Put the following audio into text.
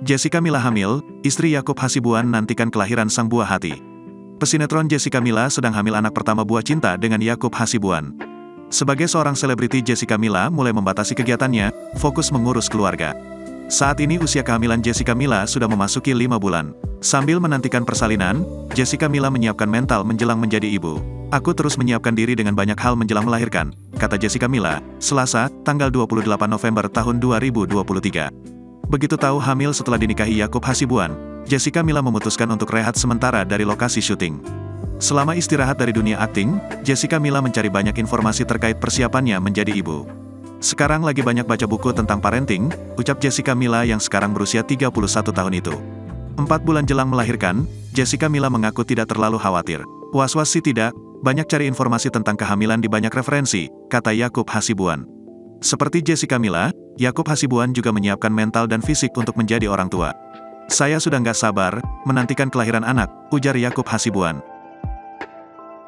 Jessica Mila hamil, istri Yaakob Hasibuan nantikan kelahiran sang buah hati. Pesinetron Jessica Mila sedang hamil anak pertama buah cinta dengan Yaakob Hasibuan. Sebagai seorang selebriti, Jessica Mila mulai membatasi kegiatannya, fokus mengurus keluarga. Saat ini usia kehamilan Jessica Mila sudah memasuki 5 bulan. Sambil menantikan persalinan, Jessica Mila menyiapkan mental menjelang menjadi ibu. Aku terus menyiapkan diri dengan banyak hal menjelang melahirkan, kata Jessica Mila, Selasa, tanggal 28 November tahun 2023. Begitu tahu hamil setelah dinikahi Yaakob Hasibuan, Jessica Mila memutuskan untuk rehat sementara dari lokasi syuting. Selama istirahat dari dunia akting, Jessica Mila mencari banyak informasi terkait persiapannya menjadi ibu. Sekarang lagi banyak baca buku tentang parenting, ucap Jessica Mila yang sekarang berusia 31 tahun itu. 4 bulan jelang melahirkan, Jessica Mila mengaku tidak terlalu khawatir. Was-was sih tidak, banyak cari informasi tentang kehamilan di banyak referensi, kata Yaakob Hasibuan. Seperti Jessica Mila, Yaakob Hasibuan juga menyiapkan mental dan fisik untuk menjadi orang tua. Saya sudah nggak sabar, menantikan kelahiran anak, ujar Yaakob Hasibuan.